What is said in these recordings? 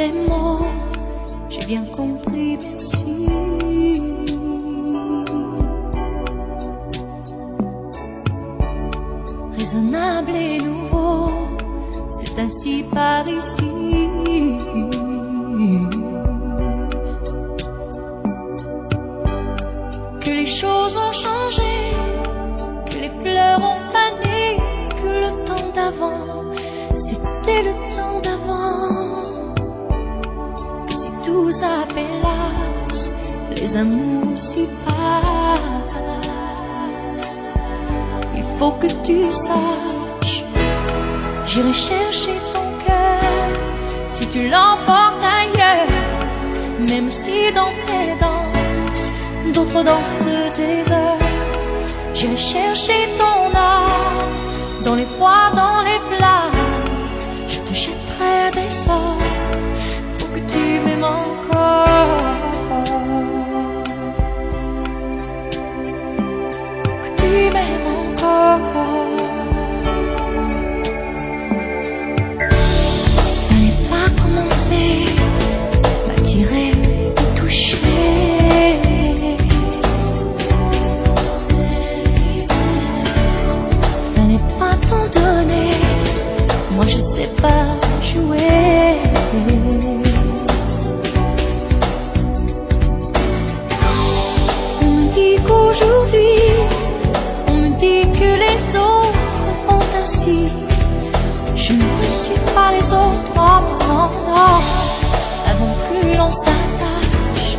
les mots, j'ai bien compris, merci. Raisonnable et nouveau, c'est ainsi par ici. Que les choses ont changé, que les fleurs ont fané, que le temps d'avant, c'était le temps d'avant. Que si tout s'appelasse, les amours s'y passent. Il faut que tu saches, j'irai chercher ton cœur si tu l'emportes ailleurs. Même si dans tes danses, d'autres dansent des heures. J'irai chercher ton âme, dans les froids, dans les flammes. Je te jetterai des sorts pour que tu m'aimes encore. Pour que tu m'aimes encore. Fallait pas commencer, m'attirer, me toucher. Fallait pas t'en donner, moi je sais pas jouer. On me dit qu'aujourd'hui, on me dit que les autres font ainsi. Je ne suis pas les autres, non, non, non. Avant que l'on s'attache,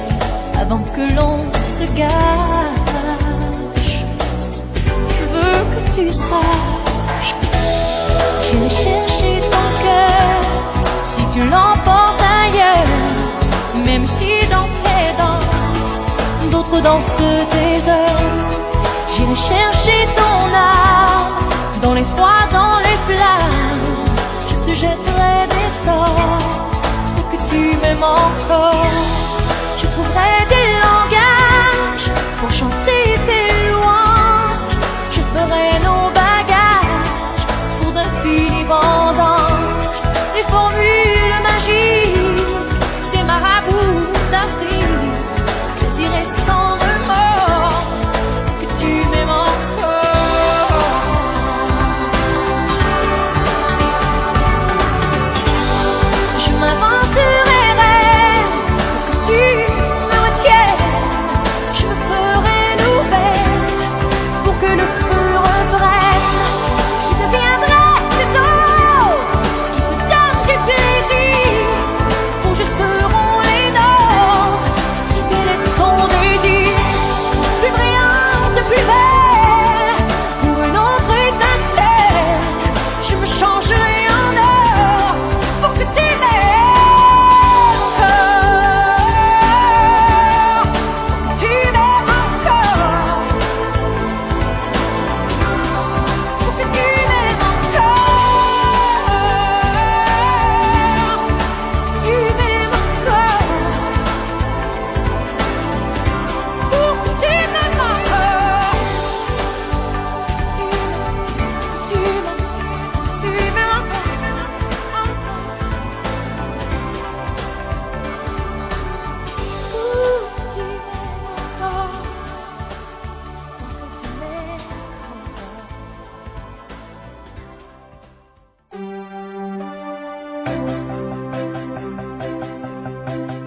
avant que l'on se gâche, je veux que tu saches, j'irai chercher ton cœur si tu l'emportes ailleurs. Même si dans tes danses, d'autres dansent des heures. J'irai chercher ton âme, dans les froids, dans les flammes. Je te jetterai des sorts pour que tu m'aimes encore. Je trouverai des langages pour chanter tes louanges. Je ferai nos bagages pour d'infinis vendanges. Les formules magiques des marabouts d'Afrique, je dirai sans remords que tu m'aimes encore. Je m'aventurerai pour que tu me retiennes. Je me ferai nouvelle pour que le feu reprenne. Tu deviendrais ces autres qui te donnent du plaisir. Pour je seront les nôtres si tel est ton désir. Plus brillante, plus belle, pour une autre étincelle, je me changerai en or pour que tu m'aimes encore. Tu m'aimes encore. Pour que tu m'aimes encore. Tu m'aimes encore. Pour que tu m'aimes encore. Tu m'aimes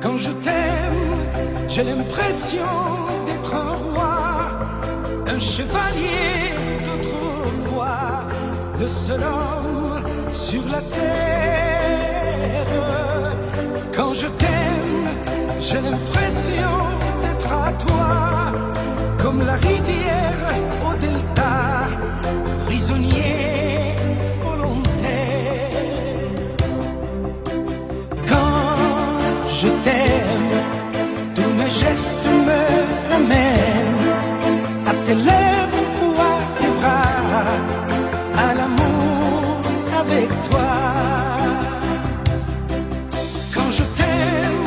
Quand je t'aime, j'ai l'impression d'être un roi, un chevalier d'autrefois, le seul homme sur la terre. Quand je t'aime, j'ai l'impression d'être à toi, comme la rivière au delta, prisonnier volontaire. Quand je t'aime, tous mes gestes me ramènent à tes lèvres ou à tes bras, à l'amour avec toi. Quand je t'aime,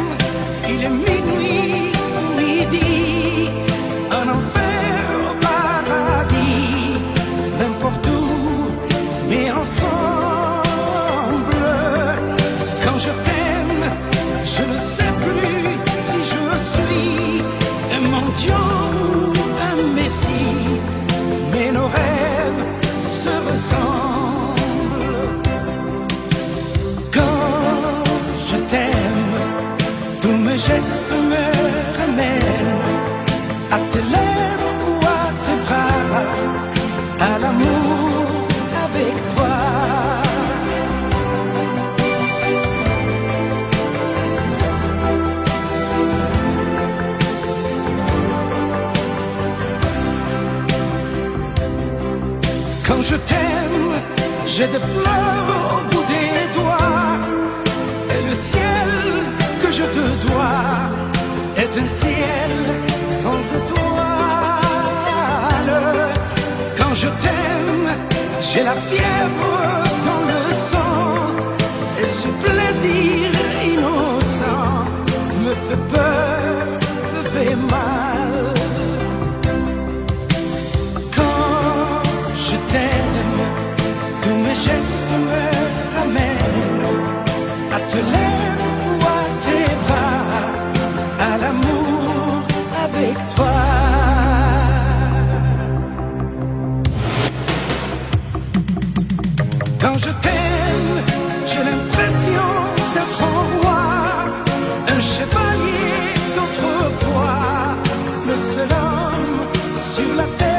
il est minuit, midi, un enfer au paradis. Quand je t'aime, j'ai des fleurs au bout des doigts. Et le ciel que je te dois est un ciel sans étoiles. Quand je t'aime, j'ai la fièvre dans le sang. Et ce plaisir innocent me fait peur, me fait mal. Quand je t'aime, tous mes gestes me ramènent à te lèvres ou à tes bras, à l'amour avec toi. Quand je t'aime, j'ai l'impression d'être un roi, un chevalier d'autrefois, le seul homme sur la terre.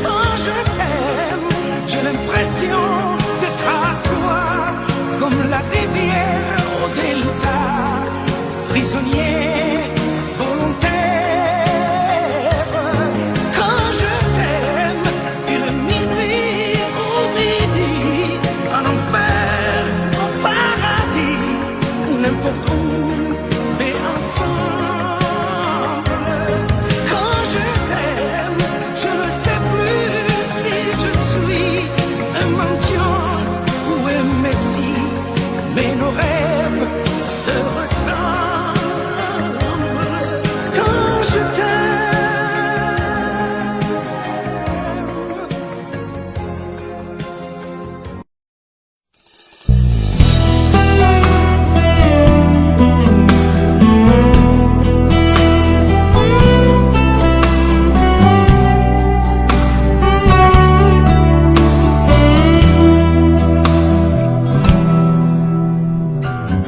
Quand je t'aime, j'ai l'impression d'être à toi, comme la rivière au delta, prisonnier volontaire. Quand je t'aime, une nuit au midi, en enfer, au paradis, n'importe où, mais ensemble. Quand je t'aime, je ne sais plus si je suis un mendiant ou un messie, mais nos rêves se ressemblent. Quand je t'aime.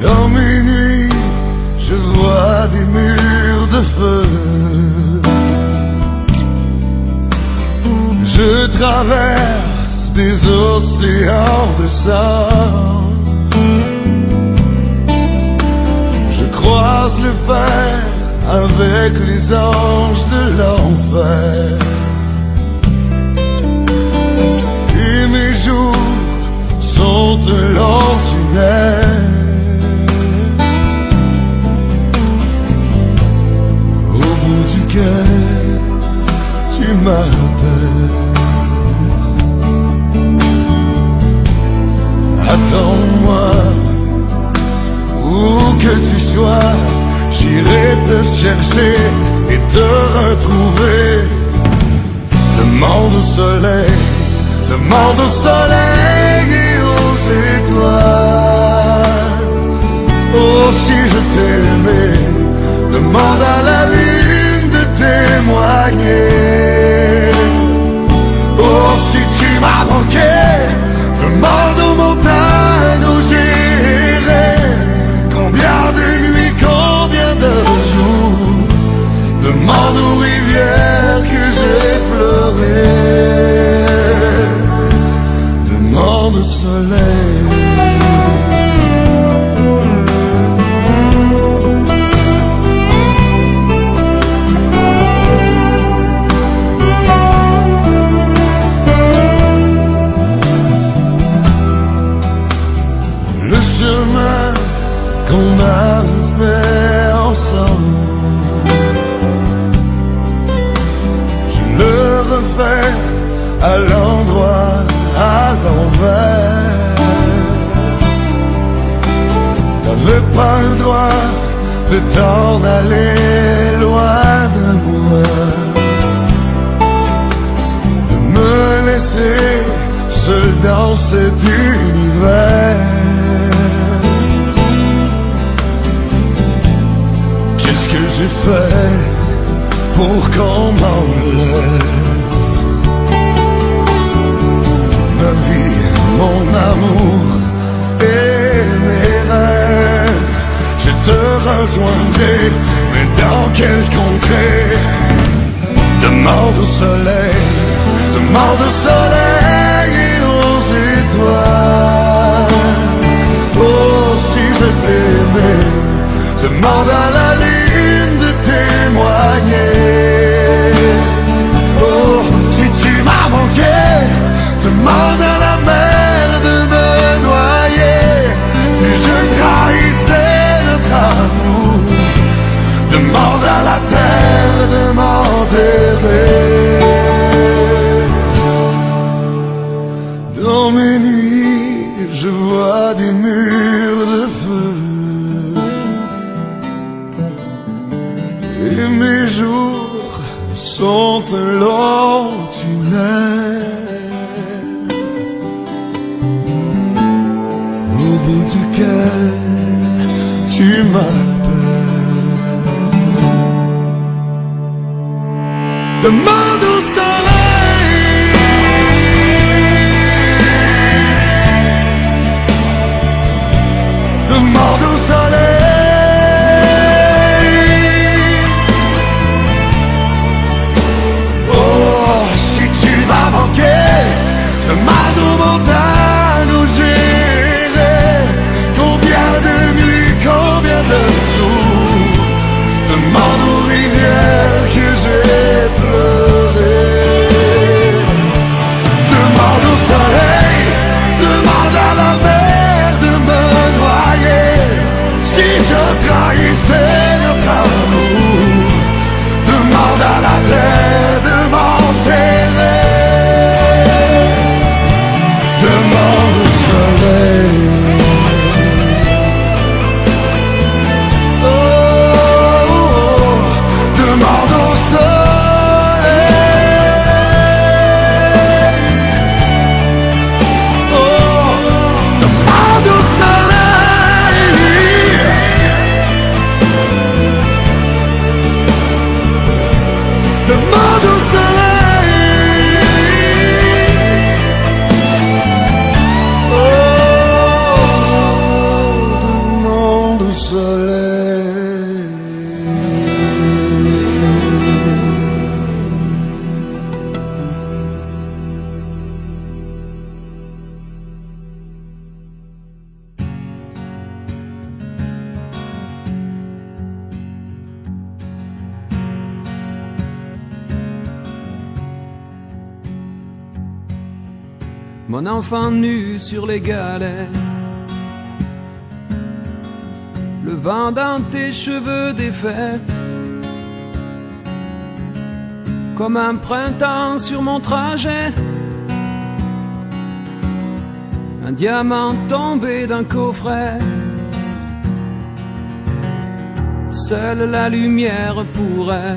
Dans mes nuits, je vois des murs de feu. Je traverse des océans de sang. Je croise le fer avec les anges de l'enfer. Et mes jours sont un long tunnel. Tu m'appelles. Attends-moi, où que tu sois, j'irai te chercher et te retrouver. Demande au soleil, demande au soleil et aux étoiles. Oh, si je t'aimais, demande à la lune de témoigner. Oh, si tu m'as manqué, demande aux montagnes où j'irai. Combien de nuits, combien de jours, demande aux rivières que j'ai pleuré. Demande au soleil. Qu'on a fait ensemble, je le refais à l'endroit, à l'envers. T'avais pas le droit de t'en aller loin de moi, de me laisser seul dans cet univers. J'ai fait pour qu'on m'enlève ma vie, mon amour et mes rêves. Je te rejoindrai, mais dans quelle contrée? Demande au soleil, demande au soleil et aux étoiles. Oh, si je t'aimais, demande à la lune de témoigner. Oh, si tu sont un long tunnel au bout duquel tu m'appelles. Demande au soleil, demande au soleil. Oh, si tu m'as manqué, demande aux montagnes où j'irai. Combien de nuits, combien de jours, demande aux rivières que j'ai pleuré. Demande au soleil, demande à la mer de me noyer. Si je trahissais notre amour, demande à la terre de m'enterrer. Demande au soleil. Demande au soleil. Oh, demande au soleil. Demande au soleil. Oh, demande au soleil. Mon enfant nu sur les galets, le vent dans tes cheveux défaits, comme un printemps sur mon trajet, un diamant tombé d'un coffret. Seule la lumière pourrait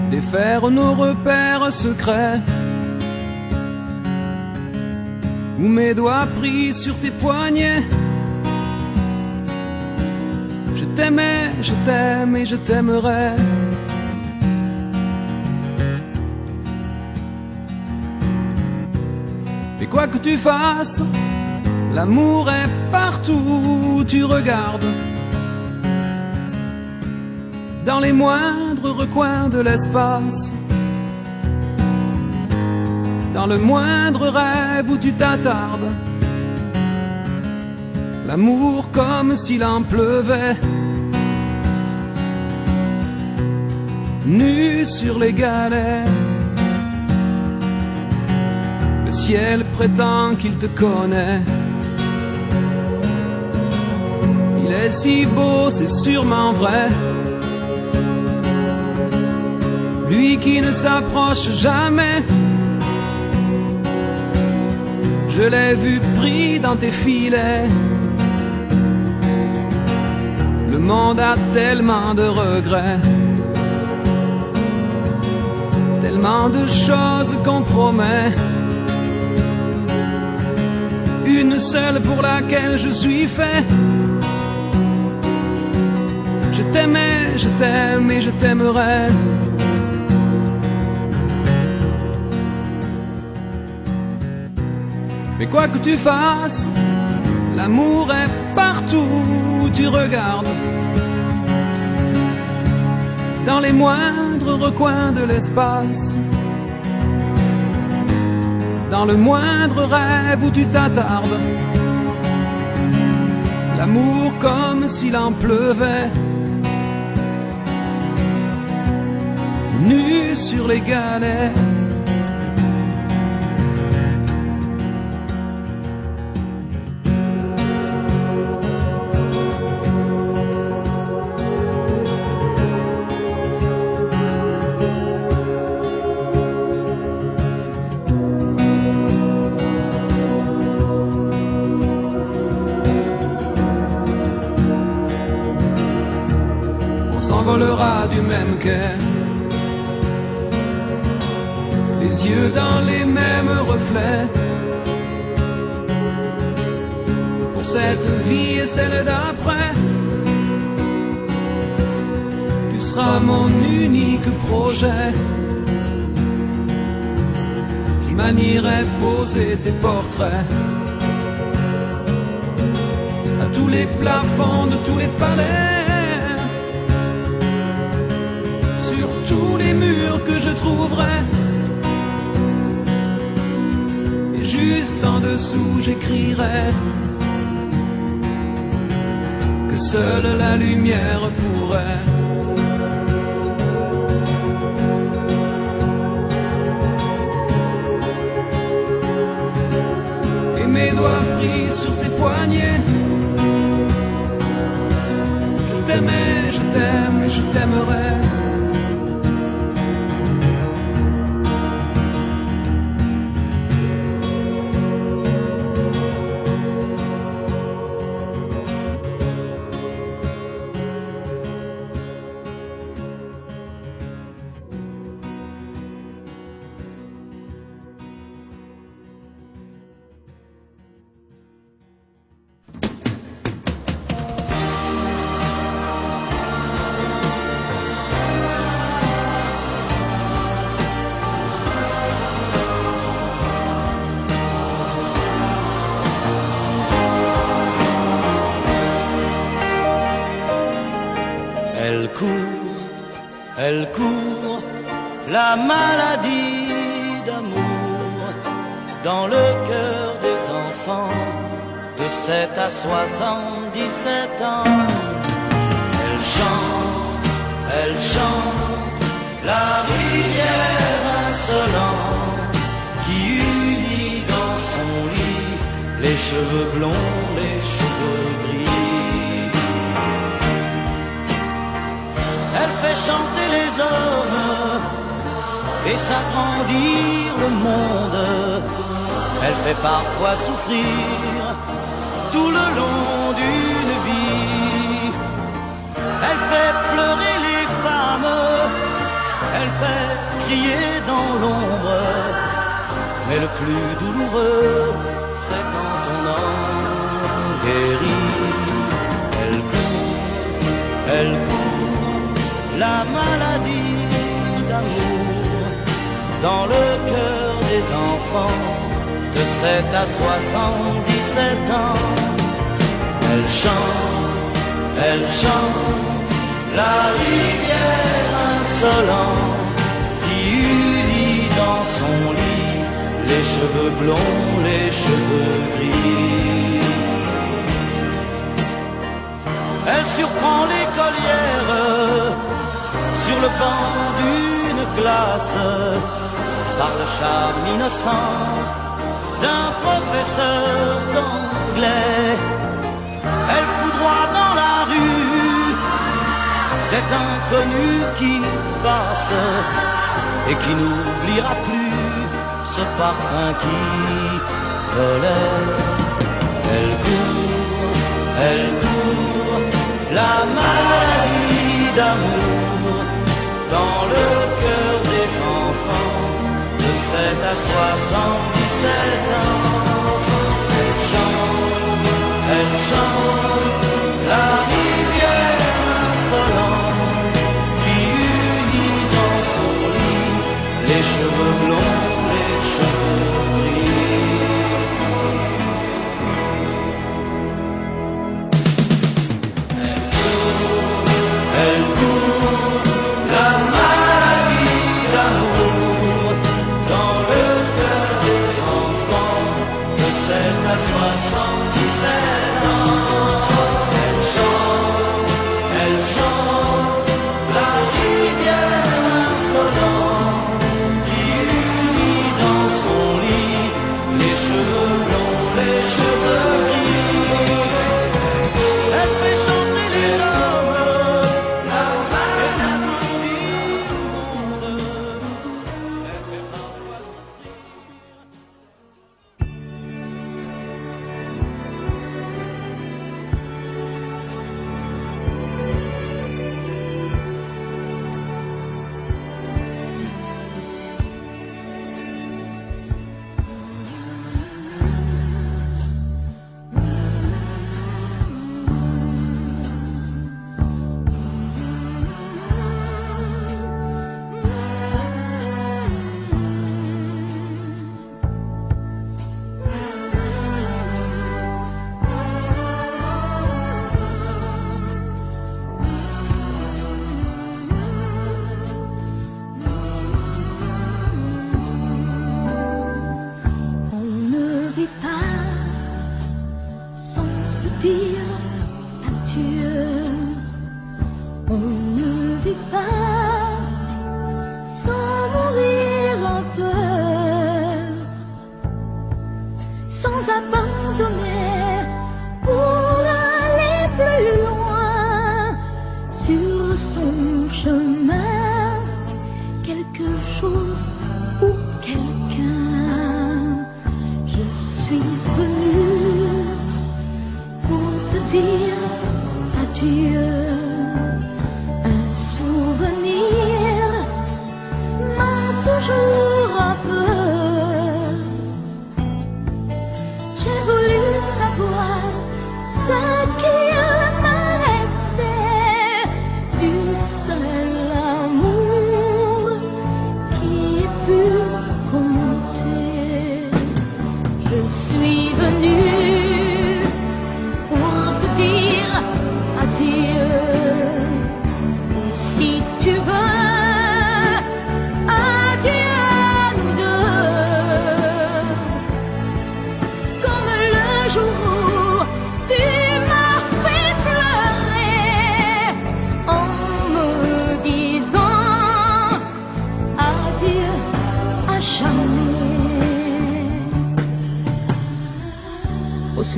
défaire nos repères secrets, où mes doigts pris sur tes poignets. Je t'aimais, je t'aime et je t'aimerai. Et quoi que tu fasses, l'amour est partout où tu regardes, dans les moindres recoins de l'espace, dans le moindre rêve où tu t'attardes. L'amour comme s'il en pleuvait, nu sur les galets. Le ciel prétend qu'il te connaît. Il est si beau, c'est sûrement vrai. Lui qui ne s'approche jamais. Je l'ai vu pris dans tes filets. Le monde a tellement de regrets, tellement de choses qu'on promet. Une seule pour laquelle je suis fait. Je t'aimais, je t'aime et je t'aimerai. Mais quoi que tu fasses, l'amour est partout où tu regardes, dans les moindres recoins de l'espace, dans le moindre rêve où tu t'attardes. L'amour comme s'il en pleuvait, nu sur les galets. On s'envolera du du même quai, les yeux dans les mêmes reflets. Pour cette vie et celle d'après, tu seras mon unique projet. Je manierai poser tes portraits à tous les plafonds de tous les palais, sur tous les murs que je trouverai. Et juste en dessous j'écrirai que seule la lumière pourrait mes doigts pris sur tes poignets. Je t'aimais, je t'aime et je t'aimerai. Elle court, la maladie d'amour dans le cœur des enfants de 7 à 77 ans. Elle chante la rivière insolente qui unit dans son lit les cheveux blonds, les cheveux gris. Elle fait chanter les hommes et s'agrandir le monde. Elle fait parfois souffrir tout le long d'une vie. Elle fait pleurer les femmes, elle fait crier dans l'ombre. Mais le plus douloureux, c'est quand on en guérit. Elle court, la maladie d'amour dans le cœur des enfants de 7 à 77 ans. Elle chante la rivière insolente qui unit dans son lit les cheveux blonds, les cheveux gris. Elle surprend l'écolière sur le banc d'une classe par le charme innocent d'un professeur d'anglais. Elle foudroie dans la rue cet inconnu qui passe et qui n'oubliera plus ce parfum qui volait. Elle court, la maladie d'amour dans le cœur des enfants de 7 à 77 ans. Elle chante la rivière insolente qui unit dans son lit les cheveux blonds, les cheveux gris. Elle court, la maladie d'amour dans le cœur des enfants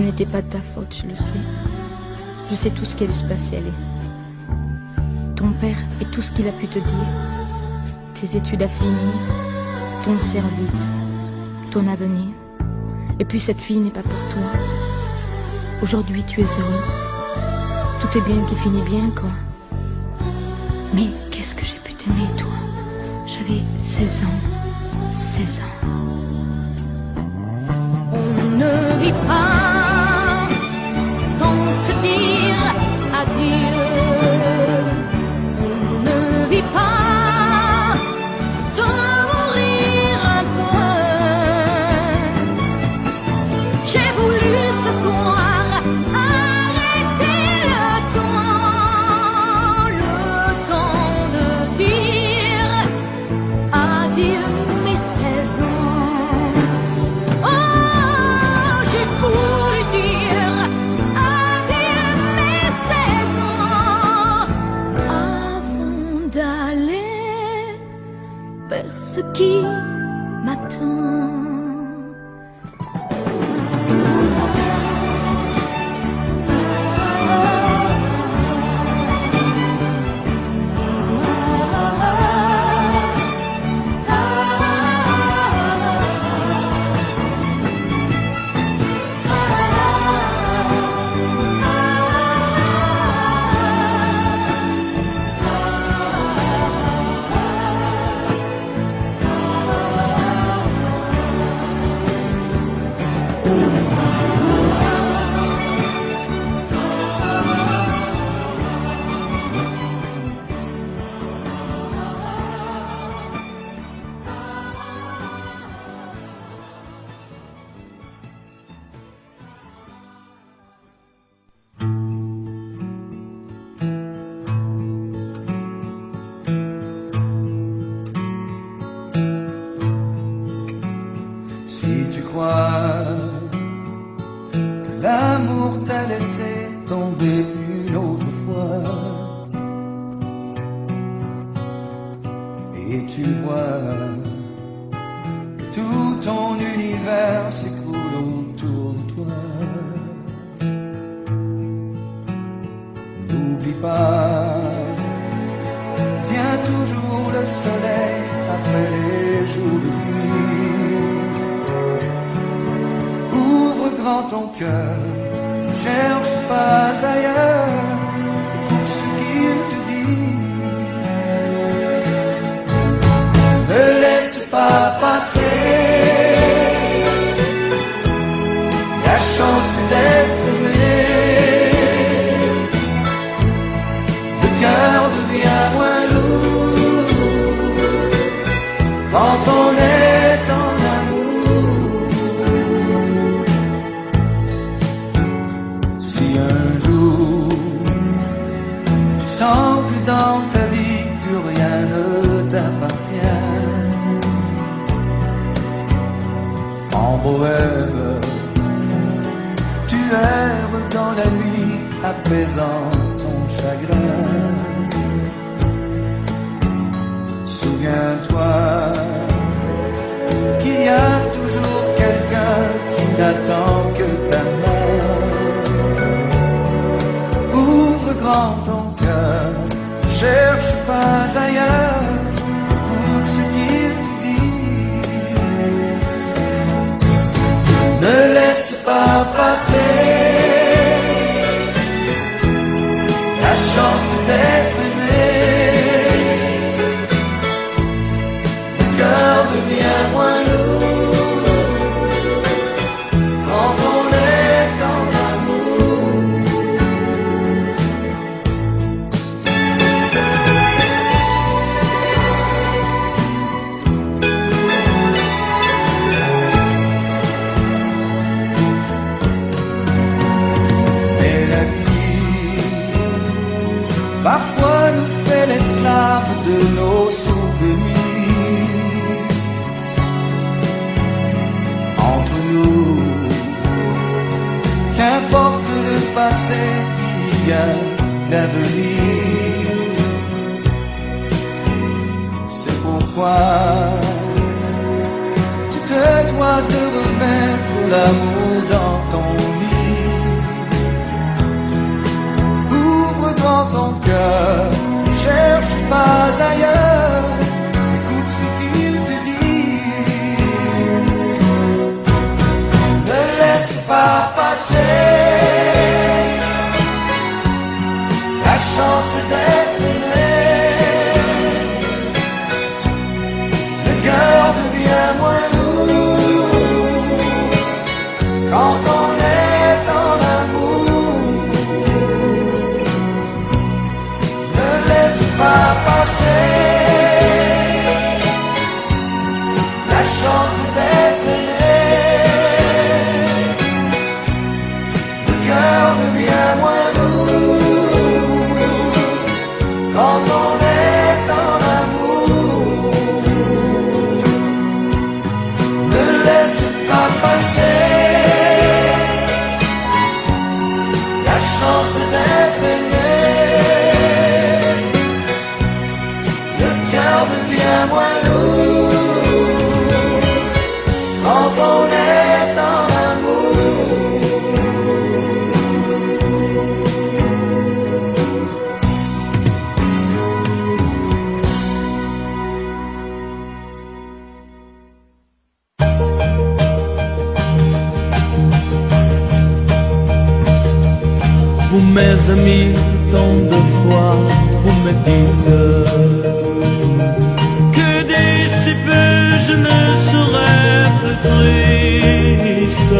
Ce n'était pas de ta faute, je le sais. Je sais tout ce qui allait se passer, allez. Ton père et tout ce qu'il a pu te dire. Tes études à finir, ton service, ton avenir. Et puis cette fille n'est pas pour toi. Aujourd'hui tu es heureux. Tout est bien qui finit bien, quoi. Mais qu'est-ce que j'ai pu t'aimer, toi? J'avais 16 ans. 16 ans. On ne vit pas sans se dire adieu. On ne vit pas sans mourir un peu. J'ai voulu ce soir arrêter le temps de dire adieu mes 16 ans. Oh, j'ai voulu dire adieu mes 16 ans avant d'aller vers ce qui m'attend. Si tu crois que l'amour t'a laissé tomber une autre fois, et tu vois que tout ton univers s'écroule autour de toi, n'oublie pas, tiens toujours le soleil après les jours de pluie. Ouvre grand ton cœur, cherche pas ailleurs, écoute ce qu'il te dit. Ne laisse pas passer la chance d'être aimé. Le cœur devient moins lourd quand on est en amour. Si un jour tu sens que dans ta vie plus rien ne t'appartient, en bohème tu erres dans la nuit apaisant ton chagrin. Souviens-toi qu'il y a toujours quelqu'un qui n'attend que ta main. Ouvre grand ton cœur, cherche pas ailleurs, écoute ce qu'il te dit. Ne laisse pas passer la chance d'être aimé. Le cœur devient moins lourd quand on est en amour. Mais la vie parfois nous fait l'esclave de nos souvenirs. Entre nous, qu'importe le passé, il y a l'avenir. C'est pourquoi tu te dois de remettre l'amour dans ton lit. ton cœur ne cherche pas ailleurs, écoute ce qu'il te dit. Ne laisse pas passer la chance d'être aimé. Le cœur devient moins lourd quand on est en amour. Ne laisse pas passer la chance d'être aimé. Le cœur devient moins lourd quand on est en amour. Ne laisse pas passer la chance d'être aimé. Le cœur devient moins lourd quand on est en amour. Vous mes amis, tant de fois vous me dites que d'ici peu je ne serai plus triste.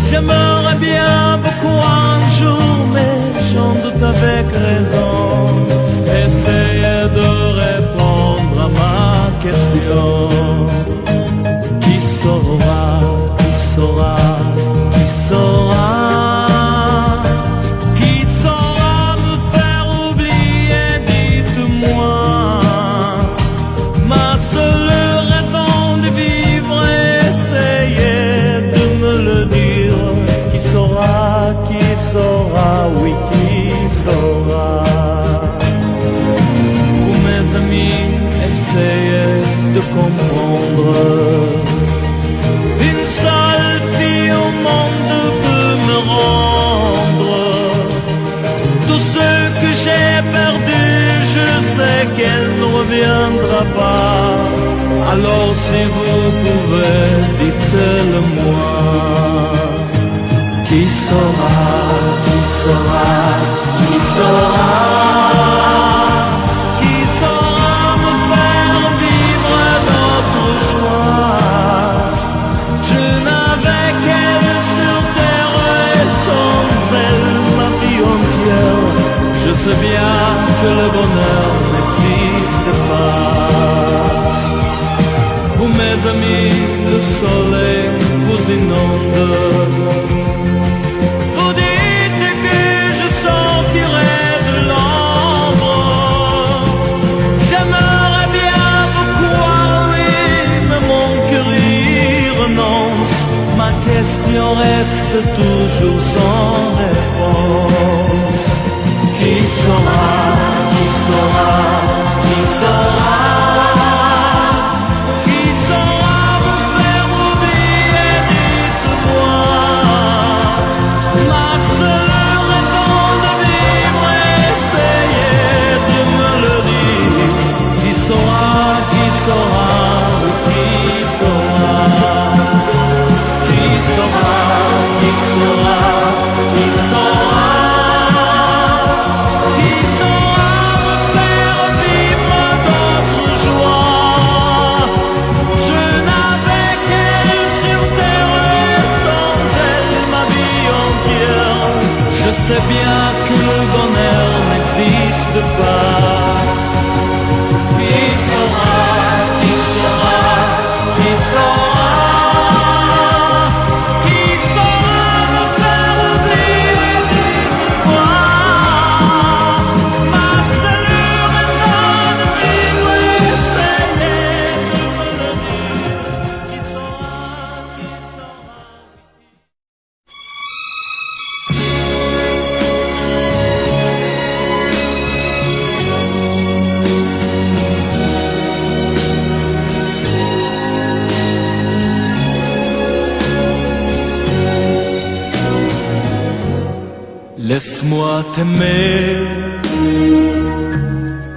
J'aimerais bien beaucoup un jour, mais j'en doute avec raison. Essayez de répondre à ma question. Qui saura, qui saura, qui saura? Oui, qui saura? Vous mes amis, essayez de comprendre. Une seule fille au monde peut me rendre tout ce que j'ai perdu. Je sais qu'elle ne reviendra pas. Alors si vous pouvez, dites-le-moi. Qui saura, qui saura, qui saura? Qui saura me faire vivre notre joie? Je n'avais qu'elle sur terre et sans elle ma vie entière. Je sais bien que le bonheur n'existe pas. Vous mes amis, le soleil vous inonde. Ma question reste toujours sans réponse. Qui saura, qui saura, qui saura? Qui saura vous faire oublier, dites-moi. Ma seule raison de vivre, essayez de me le dire. Qui saura, qui saura, qui saura? Qui saura, qui saura, qui saura? Qui saura me faire vivre notre joie? Je n'avais qu'elle sur terre et sans elle ma vie entière. Je sais bien que le bonheur n'existe pas. Qui saura, qui saura, qui saura? Laisse-moi t'aimer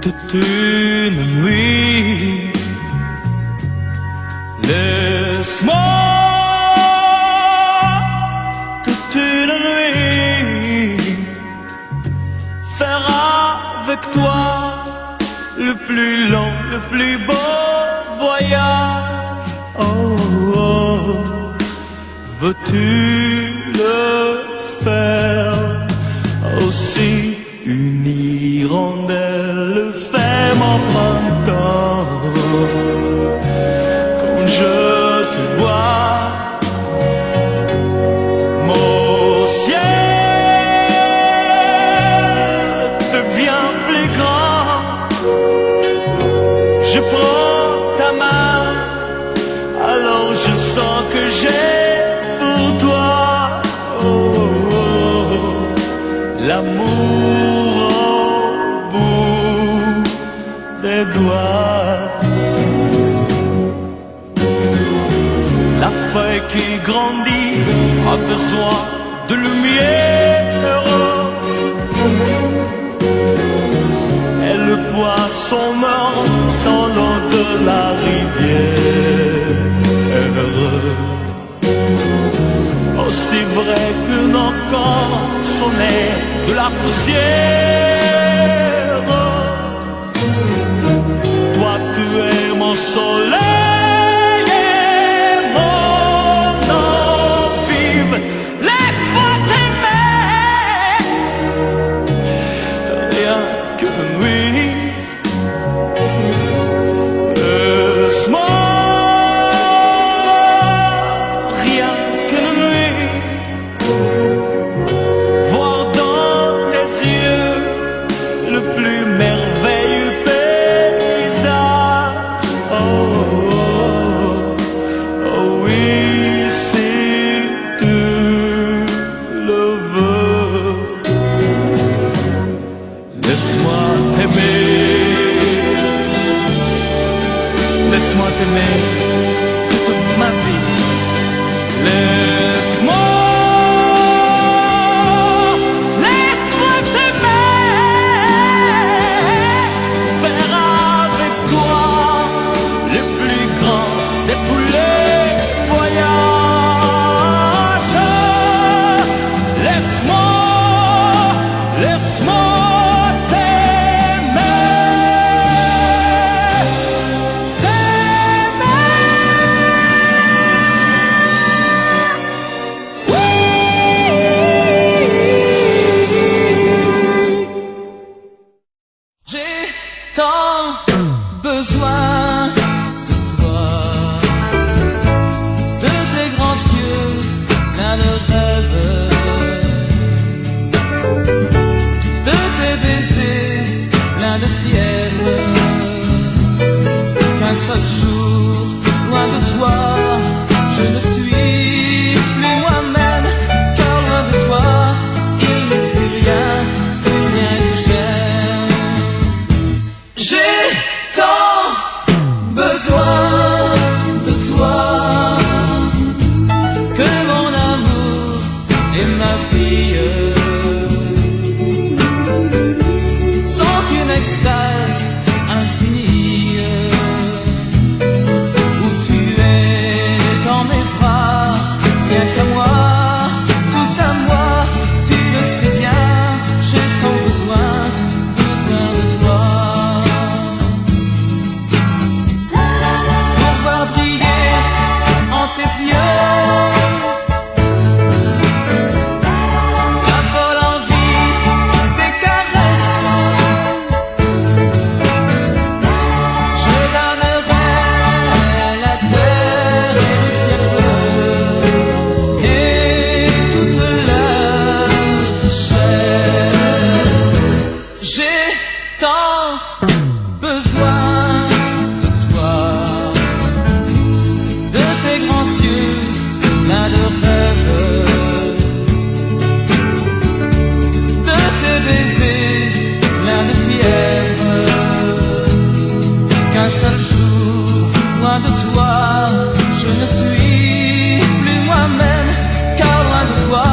toute une nuit. Laisse-moi toute une nuit faire avec toi le plus long, le plus beau voyage. Oh, oh. Veux-tu le faire aussi? Une hirondelle fait mon printemps. Quand je te vois, mon ciel devient plus grand. Je prends ta main, alors je sens que j'ai pour toi l'amour au bout des doigts. La feuille qui grandit a besoin de lumière, et le poisson meurt sans l'eau de la rivière. Aussi vrai que nos corps sont nés de la poussière, toi tu es mon soleil et mon eau vive. Laisse-moi t'aimer, rien qu'une nuit. Laisse-moi laisse-moi t'aimer toute ma vie. Laisse-moi t'aimer, faire avec toi le plus grand de tous les voyages. Laisse-moi tant besoin de toi, de tes grands yeux pleins de rêves, de tes baisers pleins de fièvre. Qu'un seul jour, loin de toi, je ne suis plus moi-même, car loin de toi, il n'est plus rien que j'aime. J'ai tant besoin de toi que mon amour et ma fille sont une extase infinie, où tu es dans mes bras, rien qu'à moi, tout à moi, tu le sais bien, j'ai tant besoin de toi. Briller en tes yeux la folle envie des caresses. Je donnerai la terre et le ciel et toute leur richesse. J'ai tant besoin de toi, de tes grands yeux pleins de rêves, de tes baisers pleins de fièvre. Qu'un seul jour, loin de toi, je ne suis plus moi-même, car loin de toi,